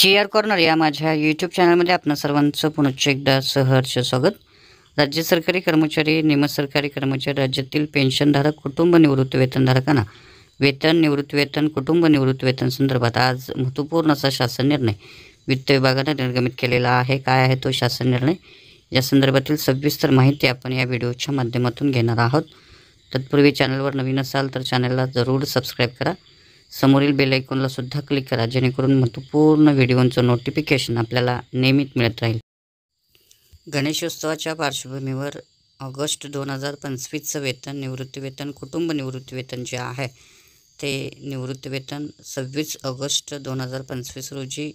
G.R.. Corner या माझ्या YouTube चॅनलमध्ये आपणा सर्वांचं पुनश्च एकदा सहर्ष स्वागत. राज्य सरकारी कर्मचारी, निमसरकारी कर्मचारी, राज्यातील पेन्शनधारक, कुटुंब निवृत्ती वेतनधारकांना वेतन, निवृत्ती वेतन, कुटुंब निवृत्ती वेतन संदर्भात आज महत्त्वपूर्ण असा शासन निर्णय वित्त विभागाने निर्गमित केलेला आहे. काय आहे तो शासन निर्णय, या संदर्भातील सविस्तर माहिती आपण या व्हिडिओच्या माध्यमातून घेणार आहोत. तत्पूर्वी चॅनलवर नवीन असाल तर चॅनलला जरूर सबस्क्राईब करा. समोरील बेल आयकॉनला सुद्धा क्लिक करा, जेणेकरून महत्त्वपूर्ण व्हिडिओंचं नोटिफिकेशन आपल्याला नेहमीच मिळत राहील. गणेशोत्सवाच्या पार्श्वभूमीवर ऑगस्ट 2025चं वेतन, निवृत्ती वेतन, कुटुंब निवृत्ती वेतन जे आहे ते निवृत्ती वेतन 26 ऑगस्ट 2025 रोजी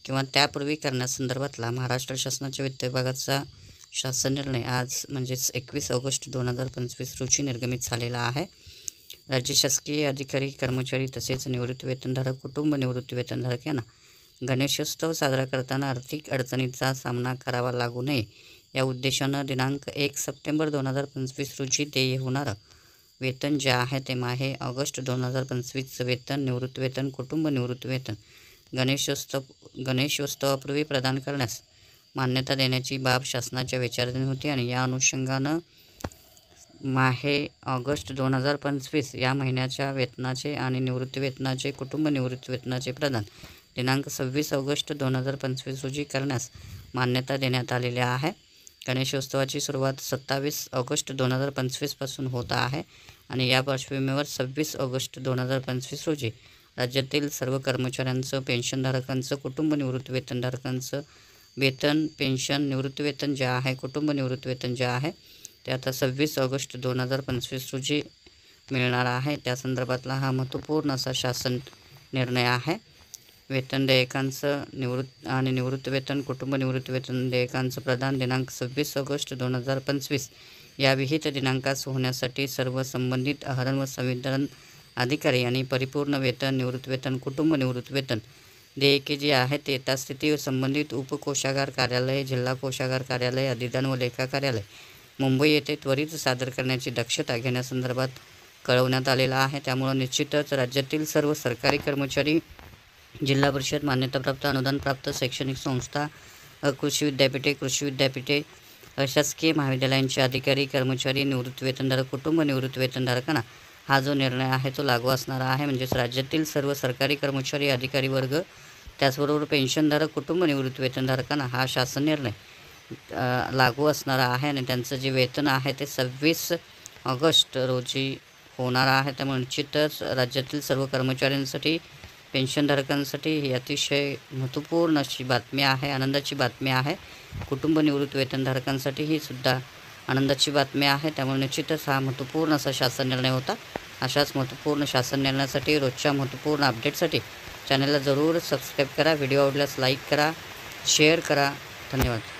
किंवा त्यापूर्वी करण्यासंदर्भातला महाराष्ट्र शासनाच्या वित्त विभागाचा शासन निर्णय आज म्हणजेच 21 ऑगस्ट 2025 रोजी निर्गमित झालेला आहे. राज्य शासकीय अधिकारी, कर्मचारी तसेच निवृत्ती वेतनधारक, कुटुंब निवृत्ती वेतनधारक यांना गणेशोत्सव साजरा करताना आर्थिक अडचणींचा सामना करावा लागू नये या उद्देशानं दिनांक 1 सप्टेंबर 2025 रोजी देय होणारं वेतन जे आहे ते माहे ऑगस्ट 2025चं वेतन, निवृत्ती वेतन, कुटुंब निवृत्ती वेतन गणेशोत्सवापूर्वी प्रदान करण्यास मान्यता देण्याची बाब शासनाच्या विचाराधीन होती आणि या अनुषंगानं माहे ऑगस्ट 2025 या महिन्याच्या वेतनाचे आणि निवृत्ती वेतनाचे, कुटुंब निवृत्ती वेतनाचे प्रदान दिनांक 26 ऑगस्ट 2025 रोजी करण्यास मान्यता देण्यात आलेली आहे. गणेशोत्सवाची सुरुवात 27 ऑगस्ट 2025 पासून होत आहे आणि या पार्श्वभूमीवर 26 ऑगस्ट 2025 रोजी राज्यातील सर्व कर्मचाऱ्यांचं, पेन्शनधारकांचं, कुटुंब निवृत्ती वेतनधारकांचं वेतन, पेन्शन, निवृत्ती वेतन जे आहे, कुटुंब निवृत्ती वेतन जे आहे ते आता 26 ऑगस्ट 2025 रोजी मिळणार आहे. त्या संदर्भातला हा महत्त्वपूर्ण असा शासन निर्णय आहे. वेतन देयकांचं निवृत्ती वेतन, कुटुंब निवृत्ती वेतन देयकांचं प्रदान दिनांक 26 ऑगस्ट 2025 या विहित दिनांकास होण्यासाठी सर्व संबंधित आहरण व संवितरण अधिकारी आणि परिपूर्ण वेतन, निवृत्ती वेतन, कुटुंब निवृत्ती वेतन देयके जी आहे ते यथास्थिती संबंधित उपकोषागार कार्यालय, जिल्हा कोषागार कार्यालय, अधिदान व लेखा कार्यालय मुंबई येथे त्वरित सादर करण्याची दक्षता घेण्यासंदर्भात कळवण्यात आलेला आहे. त्यामुळं निश्चितच राज्यातील सर्व सरकारी कर्मचारी, जिल्हा परिषद, मान्यताप्राप्त, अनुदानप्राप्त शैक्षणिक संस्था, कृषी विद्यापीठे, शासकीय महाविद्यालयांचे अधिकारी, कर्मचारी, निवृत्ती वेतनधारक, कुटुंब निवृत्ती वेतनधारकांना हा जो निर्णय आहे तो लागू असणारा आहे. म्हणजेच राज्यातील सर्व सरकारी कर्मचारी, अधिकारी वर्ग, त्याचबरोबर पेन्शनधारक, कुटुंब निवृत्ती वेतनधारकांना हा शासन निर्णय लागू असणारा आहे आणि त्यांचं जे वेतन आहे ते 26 ऑगस्ट रोजी होणार आहे. त्यामुळे निश्चितच राज्यातील सर्व कर्मचाऱ्यांसाठी, पेन्शनधारकांसाठी ही अतिशय महत्त्वपूर्ण अशी बातमी आहे, आनंदाची बातमी आहे. कुटुंब निवृत्ती वेतनधारकांसाठी ही सुद्धा आनंदाची बातमी आहे. त्यामुळे निश्चितच हा महत्त्वपूर्ण असा शासन निर्णय होता. अशाच महत्त्वपूर्ण शासन निर्णयासाठी, रोजच्या महत्त्वपूर्ण अपडेटसाठी चॅनलला जरूर सबस्क्राईब करा. व्हिडिओ आवडल्यास लाईक करा, शेअर करा. धन्यवाद.